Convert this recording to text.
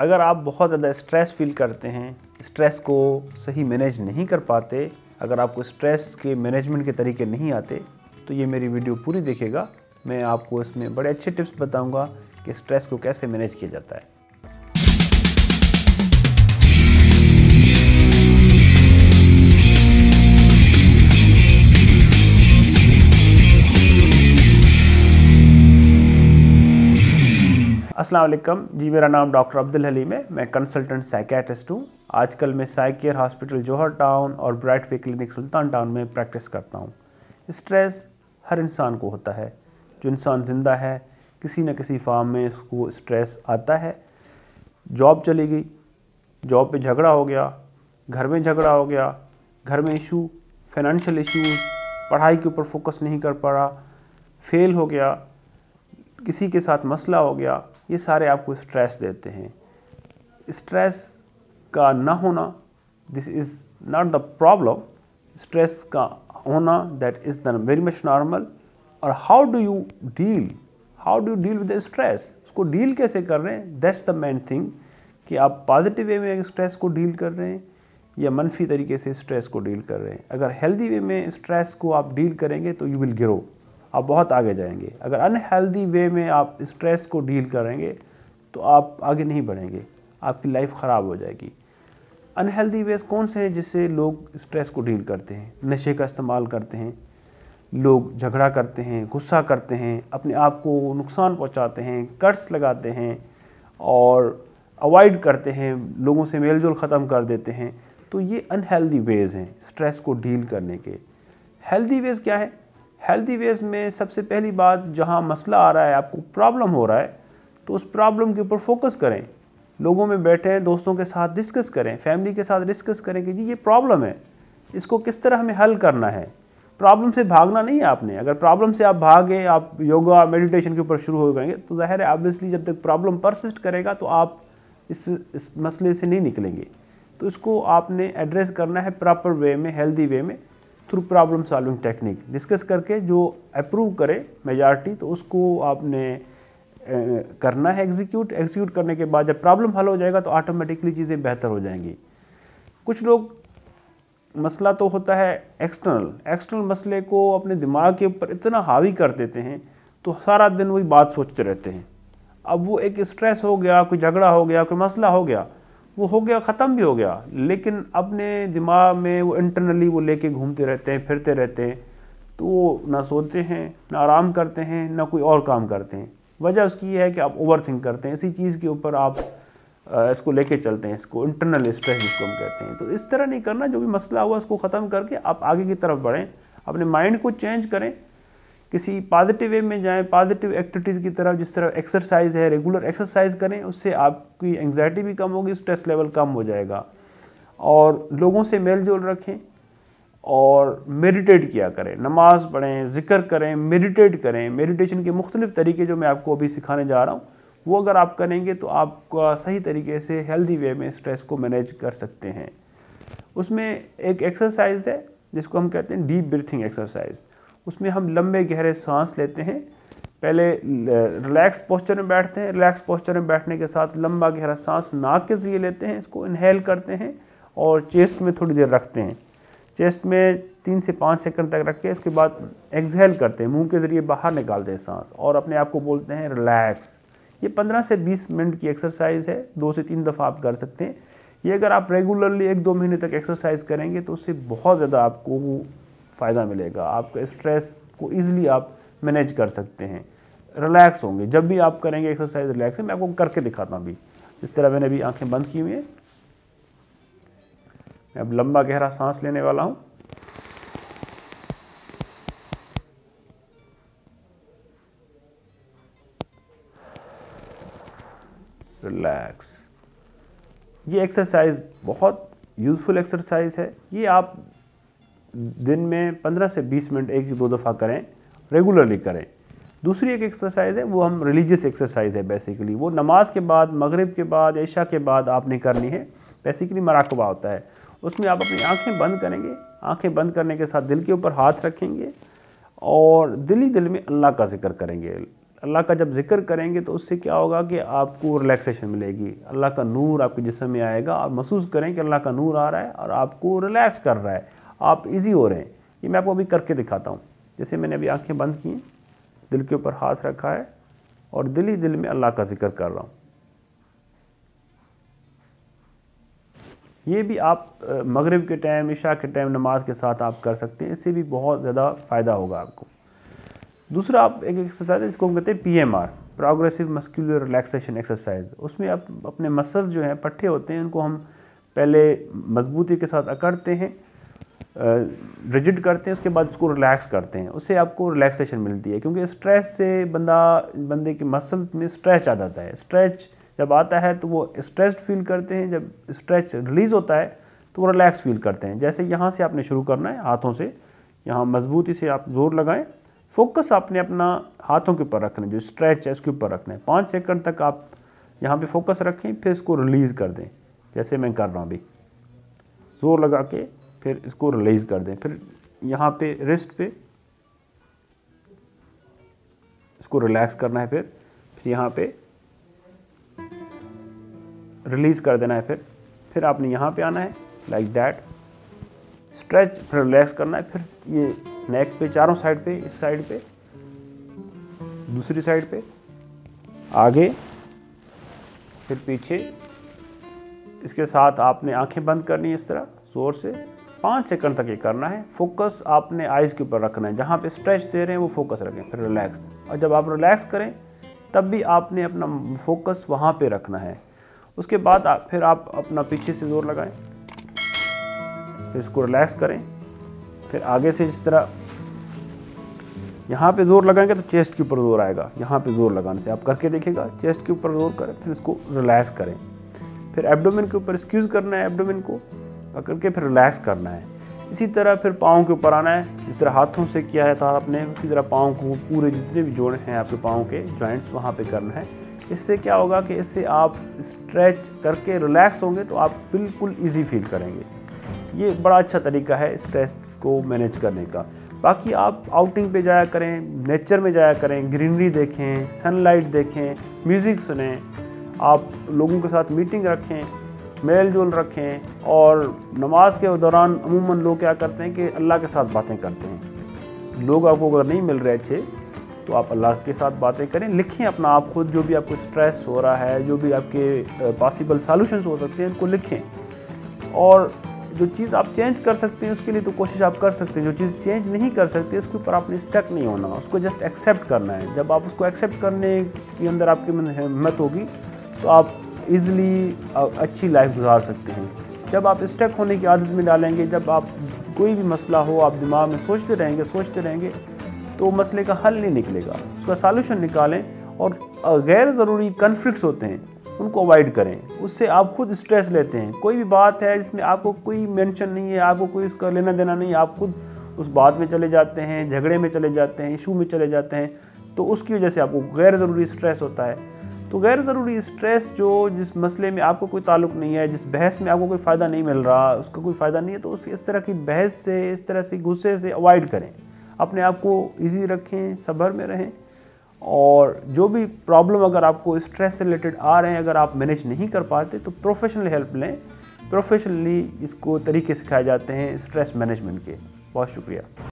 अगर आप बहुत ज़्यादा स्ट्रेस फील करते हैं, स्ट्रेस को सही मैनेज नहीं कर पाते, अगर आपको स्ट्रेस के मैनेजमेंट के तरीके नहीं आते, तो ये मेरी वीडियो पूरी देखिएगा। मैं आपको इसमें बड़े अच्छे टिप्स बताऊंगा कि स्ट्रेस को कैसे मैनेज किया जाता है। अस्सलाम वालेकुम जी, मेरा नाम डॉक्टर अब्दुल हलीम है। मैं कंसल्टेंट साइकियाट्रिस्ट हूँ। आजकल मैं साइकेयर हॉस्पिटल जौहर टाउन और ब्राइट वे क्लिनिक सुल्तान टाउन में प्रैक्टिस करता हूँ। स्ट्रेस हर इंसान को होता है। जो इंसान ज़िंदा है, किसी न किसी फॉर्म में उसको स्ट्रेस आता है। जॉब चली गई, जॉब पे झगड़ा हो गया, घर में झगड़ा हो गया, घर में इशू, फाइनेंशियल इश्यूज, पढ़ाई के ऊपर फोकस नहीं कर पा रहा, फेल हो गया, किसी के साथ मसला हो गया, ये सारे आपको स्ट्रेस देते हैं। स्ट्रेस का ना होना, this is not the problem. Stress का होना, that is the very much normal. और how do you deal with the stress, उसको डील कैसे कर रहे हैं, दैट्स द मेन थिंग। कि आप पॉजिटिव वे में स्ट्रेस को डील कर रहे हैं या मनफी तरीके से स्ट्रेस को डील कर रहे हैं। अगर हेल्दी वे में स्ट्रेस को आप डील करेंगे तो यू विल ग्रो, आप बहुत आगे जाएंगे। अगर अनहेल्दी वे में आप स्ट्रेस को डील करेंगे तो आप आगे नहीं बढ़ेंगे, आपकी लाइफ ख़राब हो जाएगी। अनहेल्दी वेज कौन से हैं जिससे लोग स्ट्रेस को डील करते हैं? नशे का इस्तेमाल करते हैं, लोग झगड़ा करते हैं, गुस्सा करते हैं, अपने आप को नुकसान पहुंचाते हैं, कर्ज लगाते हैं और अवॉइड करते हैं, लोगों से मेल जोल ख़त्म कर देते हैं। तो ये अनहेल्दी वेज हैं स्ट्रेस को डील करने के। हेल्दी वेज क्या है? हेल्दी वेज में सबसे पहली बात, जहाँ मसला आ रहा है, आपको प्रॉब्लम हो रहा है, तो उस प्रॉब्लम के ऊपर फोकस करें। लोगों में बैठे, दोस्तों के साथ डिस्कस करें, फैमिली के साथ डिस्कस करें कि जी ये प्रॉब्लम है, इसको किस तरह हमें हल करना है। प्रॉब्लम से भागना नहीं है आपने। अगर प्रॉब्लम से आप भागे, आप योगा मेडिटेशन के ऊपर शुरू हो जाएंगे, तो जाहिर है ऑब्वियसली जब तक प्रॉब्लम परसिस्ट करेगा तो आप इस मसले से नहीं निकलेंगे। तो इसको आपने एड्रेस करना है प्रॉपर वे में, हेल्दी वे में, through problem solving technique discuss करके। जो अप्रूव करे मेजॉरिटी, तो उसको आपने करना है एग्जीक्यूट करने के बाद जब प्रॉब्लम हल हो जाएगा तो ऑटोमेटिकली चीज़ें बेहतर हो जाएंगी। कुछ लोग, मसला तो होता है एक्सटर्नल मसले को अपने दिमाग के ऊपर इतना हावी कर देते हैं तो सारा दिन वही बात सोचते रहते हैं। अब वो एक स्ट्रेस हो गया, कोई झगड़ा हो गया, कोई मसला हो गया, वो हो गया, ख़त्म भी हो गया, लेकिन अपने दिमाग में वो इंटरनली वो लेके घूमते रहते हैं, फिरते रहते हैं। तो वो ना सोते हैं, ना आराम करते हैं, ना कोई और काम करते हैं। वजह उसकी ये है कि आप ओवर थिंक करते हैं, इसी चीज़ के ऊपर आप इसको लेके चलते हैं, इसको इंटरनल स्ट्रेस जिसको हम कहते हैं। तो इस तरह नहीं करना। जो भी मसला हुआ उसको ख़त्म करके आप आगे की तरफ बढ़ें, अपने माइंड को चेंज करें, किसी पॉजिटिव वे में जाएं, पॉजिटिव एक्टिविटीज़ की तरफ। जिस तरह एक्सरसाइज है, रेगुलर एक्सरसाइज करें, उससे आपकी एंग्जाइटी भी कम होगी, स्ट्रेस लेवल कम हो जाएगा। और लोगों से मेल जोल रखें और मेडिटेट किया करें, नमाज पढ़ें, जिक्र करें, मेडिटेट करें। मेडिटेशन के मुख्तलिफ तरीके जो मैं आपको अभी सिखाने जा रहा हूँ, वो अगर आप करेंगे तो आपका सही तरीके से हेल्दी वे में स्ट्रेस को मैनेज कर सकते हैं। उसमें एक एक्सरसाइज है जिसको हम कहते हैं डीप ब्रीथिंग एक्सरसाइज। उसमें हम लंबे गहरे सांस लेते हैं। पहले रिलैक्स पोस्चर में बैठते हैं। रिलैक्स पोस्चर में बैठने के साथ लंबा गहरा सांस नाक के जरिए लेते हैं, इसको इनहेल करते हैं और चेस्ट में थोड़ी देर रखते हैं। चेस्ट में 3 से 5 सेकंड तक रख के उसके बाद एक्सहेल करते हैं, मुंह के जरिए बाहर निकालते हैं सांस और अपने आप को बोलते हैं रिलैक्स। ये 15 से 20 मिनट की एक्सरसाइज है, 2 से 3 दफ़ा आप कर सकते हैं। ये अगर आप रेगुलरली 1-2 महीने तक एक्सरसाइज करेंगे तो उससे बहुत ज़्यादा आपको फ़ायदा मिलेगा। आपका स्ट्रेस को ईजिली आप मैनेज कर सकते हैं, रिलैक्स होंगे। जब भी आप करेंगे एक्सरसाइज रिलैक्स है। मैं आपको करके दिखाता हूँ अभी। इस तरह मैंने अभी आंखें बंद की हुई हैं। मैं अब लंबा गहरा सांस लेने वाला हूँ। रिलैक्स। ये एक्सरसाइज बहुत यूज़फुल एक्सरसाइज है। ये आप दिन में 15 से 20 मिनट 1-2 दफ़ा करें, रेगुलरली करें। दूसरी एक एक्सरसाइज है, वो हम रिलीजियस एक्सरसाइज है बेसिकली। वो नमाज के बाद, मगरिब के बाद, इशा के बाद आपने करनी है। बेसिकली मराकबा होता है। उसमें आप अपनी आंखें बंद करेंगे। आंखें बंद करने के साथ दिल के ऊपर हाथ रखेंगे और दिल ही दिल में अल्लाह का जिक्र करेंगे। अल्लाह का जब जिक्र करेंगे तो उससे क्या होगा कि आपको रिलैक्सेशन मिलेगी, अल्लाह का नूर आपके जिस्म में आएगा, आप महसूस करें कि अल्लाह का नूर आ रहा है और आपको रिलैक्स कर रहा है, आप इजी हो रहे हैं। ये मैं आपको अभी करके दिखाता हूँ। जैसे मैंने अभी आंखें बंद की, दिल के ऊपर हाथ रखा है और दिल ही दिल में अल्लाह का जिक्र कर रहा हूँ। ये भी आप मगरिब के टाइम, इशा के टाइम नमाज के साथ आप कर सकते हैं, इससे भी बहुत ज़्यादा फ़ायदा होगा आपको। दूसरा आप एक एक्सरसाइज जिसको हम कहते हैं PMR, progressive muscular relaxation exercise. उसमें आप अपने मसल्स जो हैं, पट्टे होते हैं, उनको हम पहले मजबूती के साथ अकड़ते हैं, रिजिड करते हैं, उसके बाद उसको रिलैक्स करते हैं। उससे आपको रिलैक्सेशन मिलती है, क्योंकि स्ट्रेस से बंदे के मसल्स में स्ट्रेच आ जाता है। स्ट्रेच जब आता है तो वो स्ट्रेस्ड फील करते हैं, जब स्ट्रेच रिलीज होता है तो वो रिलैक्स फील करते हैं। जैसे यहाँ से आपने शुरू करना है, हाथों से यहाँ मजबूती से आप जोर लगाएं, फोकस आपने अपना हाथों के ऊपर रखना है, जो स्ट्रेच है उसके ऊपर रखना है। 5 सेकंड तक आप यहाँ पे फोकस रखें, फिर इसको रिलीज़ कर दें, जैसे मैं कर रहा हूँ अभी, जोर लगा के फिर इसको रिलीज़ कर दें। फिर यहाँ पे रिस्ट पे इसको रिलैक्स करना है, फिर यहाँ पे रिलीज़ कर देना है। फिर आपने यहाँ पे आना है, लाइक दैट, स्ट्रेच, फिर रिलैक्स करना है। फिर ये नेक पे, चारों साइड पे, इस साइड पे, दूसरी साइड पे, आगे, फिर पीछे। इसके साथ आपने आंखें बंद करनी है इस तरह जोर से, 5 सेकंड तक ये करना है। फोकस आपने आइज़ के ऊपर रखना है, जहाँ पे स्ट्रेच दे रहे हैं वो फोकस रखें, फिर रिलैक्स। और जब आप रिलैक्स करें तब भी आपने अपना फोकस वहाँ पे रखना है। उसके बाद फिर आप अपना पीछे से जोर लगाएं, फिर इसको रिलैक्स करें। फिर आगे से जिस तरह यहाँ पे जोर लगाएंगे तो चेस्ट के ऊपर जोर आएगा, यहाँ पे जोर लगाने से। आप करके देखिएगा, चेस्ट के ऊपर जोर करें, फिर इसको रिलैक्स करें। फिर एब्डोमेन के ऊपर स्क्यूज करना है, एब्डोमेन को पकड़ के फिर रिलैक्स करना है। इसी तरह फिर पाँव के ऊपर आना है, जिस तरह हाथों से किया है था आपने, उसी तरह पाँव को, पूरे जितने भी जोड़ हैं आपके पाँव के जॉइंट्स, वहाँ पे करना है। इससे क्या होगा कि इससे आप स्ट्रेच करके रिलैक्स होंगे तो आप बिल्कुल ईजी फील करेंगे। ये बड़ा अच्छा तरीका है स्ट्रेस को मैनेज करने का। बाकी आप आउटिंग पे जाया करें, नेचर में जाया करें, ग्रीनरी देखें, सनलाइट देखें, म्यूज़िक सुनें, आप लोगों के साथ मीटिंग रखें, मेल जोल रखें। और नमाज के दौरान अमूमन लोग क्या करते हैं कि अल्लाह के साथ बातें करते हैं। लोग आपको अगर नहीं मिल रहे अच्छे तो आप अल्लाह के साथ बातें करें, लिखें अपना आप खुद, जो भी आपको स्ट्रेस हो रहा है, जो भी आपके पॉसिबल सॉल्यूशंस हो सकते हैं, उनको लिखें। और जो चीज़ आप चेंज कर सकते हैं उसके लिए तो कोशिश आप कर सकते हैं। जो चीज़ चेंज नहीं कर सकते उसके ऊपर आपने स्टक नहीं होना, उसको जस्ट एक्सेप्ट करना है। जब आप उसको एक्सेप्ट करने के अंदर आपके में हिम्मत होगी तो आप इजीली अच्छी लाइफ गुजार सकते हैं। जब आप स्टक होने की आदत में डालेंगे, जब आप कोई भी मसला हो आप दिमाग में सोचते रहेंगे तो मसले का हल नहीं निकलेगा, उसका सॉल्यूशन निकालें। और गैर ज़रूरी कन्फ्लिक्ट्स होते हैं उनको अवॉइड करें, उससे आप खुद स्ट्रेस लेते हैं। कोई भी बात है जिसमें आपको कोई मेंशन नहीं है, आपको कोई उसका लेना देना नहीं है, आप खुद उस बात में चले जाते हैं, झगड़े में चले जाते हैं, इशू में चले जाते हैं, तो उसकी वजह से आपको गैर ज़रूरी स्ट्रेस होता है। तो गैर ज़रूरी स्ट्रेस जो जिस मसले में आपको कोई ताल्लुक़ नहीं है, जिस बहस में आपको कोई फ़ायदा नहीं मिल रहा, उसका कोई फ़ायदा नहीं है, तो इस तरह की बहस से, इस तरह से गुस्से से अवॉइड करें। अपने आप को ईजी रखें, सब्र में रहें। और जो भी प्रॉब्लम अगर आपको स्ट्रेस से रिलेटेड आ रहे हैं, अगर आप मैनेज नहीं कर पाते तो प्रोफेशनल हेल्प लें। प्रोफेशनली इसको तरीके सिखाए जाते हैं स्ट्रेस मैनेजमेंट के। बहुत शुक्रिया।